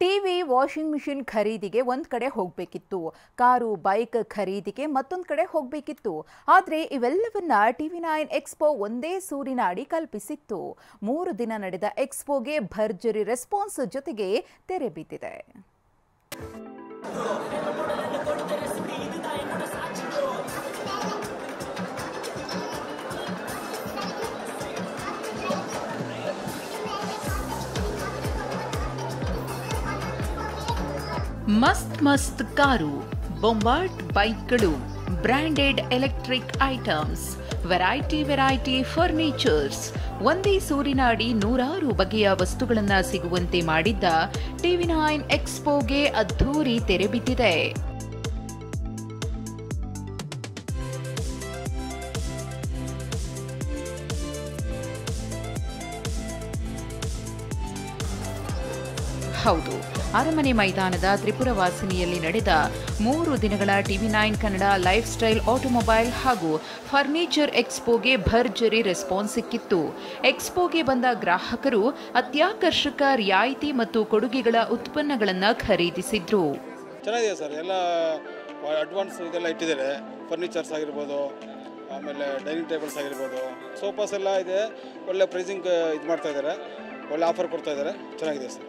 TV, washing machine ಖರೀದಿಗೆ ಒಂದ್ ಕಡೆ ಹೋಗಬೇಕಿತ್ತು. ಕಾರು, ಬೈಕ್ ಖರೀದಿಗೆ ಮತ್ತೊಂದು ಕಡೆ ಹೋಗಬೇಕಿತ್ತು. ಆದರೆ ಇವೆಲ್ಲವನ್ನ TV9 ಎಕ್ಸ್ಪೋ ಒಂದೇ ಸೂರಿನ ಅಡಿ ಕಲ್ಪಿಸಿತ್ತು. 3 ದಿನ ನಡೆದ ಎಕ್ಸ್ಪೋಗೆ ಭರ್ಜರಿ ರೆಸ್ಪಾನ್ಸ್ ಜೊತೆಗೆ ತೆರೆ ಬಿದ್ದಿದೆ. ಮಸ್ತ್ ಕಾರು, ಬೊಂಬಾಟ್ ಬೈಕ್ಗಳು, branded electric items, variety furnitures, ಒಂದೇ ಸೂರಿನ ಅಡಿ ನೂರಾರು ಬಗೆಯ ವಸ್ತುಗಳನ್ನು ಸಿಗುವಂತೆ ಮಾಡಿದ್ದ TV9 ಎಕ್ಸ್ಪೋಗೆ ಅದ್ಧೂರಿ ತೆರೆ ಬಿದ್ದಿದೆ. ಹೌದು, ಅರಮನೆ ಮೈದಾನದ ತ್ರಿಪುರವಾಸಿನಿಯಲ್ಲಿ ನಡೆದ 3 ದಿನಗಳ TV9 Kannada life style automobile ಹಾಗೂ ಫರ್ನಿಚರ್ ಎಕ್ಸ್ಪೋಗೆ ಭರ್ಜರಿ ರೆಸ್ಪಾನ್ಸ್ ಸಿಕ್ಕಿತ್ತು. ಎಕ್ಸ್ಪೋಗೆ ಬಂದ ಗ್ರಾಹಕರು ಅತ್ಯಾಕರ್ಷಕ ರಿಯಾಯಿತಿ ಮತ್ತು ಕೊಡುಗೆಗಳ ಉತ್ಪನ್ನಗಳನ್ನು ಖರೀದಿಸಿದ್ರು. ಚೆನ್ನಾಗಿದೆ ಸರ್, ಎಲ್ಲ ಅಡ್ವಾನ್ಸ್ ಇದೆಲ್ಲ ಇಟ್ಟಿದ್ದಾರೆ. ಫರ್ನಿಚರ್ಸ್ ಆಗಿರ್ಬೋದು, ಆಮೇಲೆ ಡೈನಿಂಗ್ ಟೇಬಲ್ಸ್ ಆಗಿರ್ಬೋದು, ಸೋಫಾಸ್ ಎಲ್ಲ ಇದೆ. ಒಳ್ಳೆ ಪ್ರೈಸಿಂಗ್ ಇದು ಮಾಡ್ತಾ ಇದ್ದಾರೆ, ಒಳ್ಳೆ ಆಫರ್ ಕೊಡ್ತಾ ಇದ್ದಾರೆ. ಚೆನ್ನಾಗಿದೆ ಸರ್.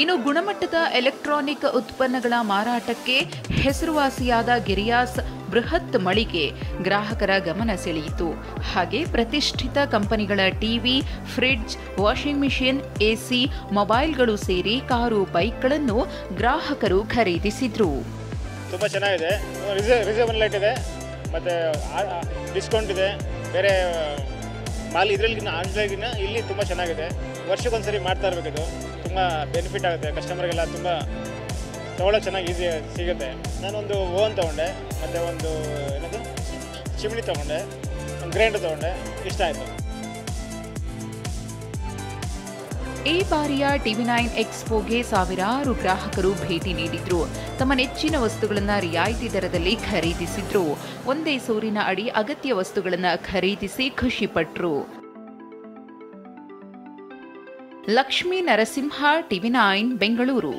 ಇನ್ನು ಗುಣಮಟ್ಟದ ಎಲೆಕ್ಟ್ರಾನಿಕ್ ಉತ್ಪನ್ನಗಳ ಮಾರಾಟಕ್ಕೆ ಹೆಸರುವಾಸಿಯಾದ ಗಿರಿಯಾಸ್ ಬೃಹತ್ ಮಳಿಗೆ ಗ್ರಾಹಕರ ಗಮನ ಸೆಳೆಯಿತು. ಹಾಗೆ ಪ್ರತಿಷ್ಠಿತ ಕಂಪನಿಗಳ TV, fridge, washing machine, AC, ಮೊಬೈಲ್ಗಳು ಸೇರಿ ಕಾರು, ಬೈಕ್ಗಳನ್ನು ಗ್ರಾಹಕರು ಖರೀದಿಸಿದ್ರು. ತುಂಬ ಚೆನ್ನಾಗಿದೆ, ರಿಸರ್ವಬಲ್ ರೇಟ್ ಇದೆ, ಮತ್ತು ಡಿಸ್ಕೌಂಟ್ ಇದೆ. ಬೇರೆ ಮಾಲ್ ಇದರಲ್ಲಿಗಿನ ಆನ್ಲೈನ್ಗಿನ ಇಲ್ಲಿ ತುಂಬ ಚೆನ್ನಾಗಿದೆ. ವರ್ಷಕ್ಕೊಂದ್ಸರಿ ಮಾಡ್ತಾ ಇರಬೇಕಿದು, ತುಂಬ ಬೆನಿಫಿಟ್ ಆಗುತ್ತೆ. ಕಸ್ಟಮರ್ಗೆಲ್ಲ ತುಂಬ ತೊಗೊಳ್ಳೋಕೆ ಚೆನ್ನಾಗಿ ಈಸಿ ಸಿಗುತ್ತೆ. ನಾನೊಂದು ಓವನ್ ತೊಗೊಂಡೆ, ಮತ್ತು ಒಂದು ಏನದು ಚಿಮ್ನಿ ತೊಗೊಂಡೆ, ಒಂದು ಗ್ರೈಂಡರ್ ತೊಗೊಂಡೆ. ಇಷ್ಟ ಆಯಿತು. ಈ ಬಾರಿಯ TV9 ಎಕ್ಸ್ಪೋಗೆ ಸಾವಿರಾರು ಗ್ರಾಹಕರು ಭೇಟಿ ನೀಡಿದ್ರು. ತಮ್ಮ ನೆಚ್ಚಿನ ವಸ್ತುಗಳನ್ನು ರಿಯಾಯಿತಿ ದರದಲ್ಲಿ ಖರೀದಿಸಿದ್ರು. ಒಂದೇ ಸೂರಿನ ಅಡಿ ಅಗತ್ಯ ವಸ್ತುಗಳನ್ನು ಖರೀದಿಸಿ ಖುಷಿಪಟ್ರು. ಲಕ್ಷ್ಮೀ ನರಸಿಂಹ, TV9 ಬೆಂಗಳೂರು.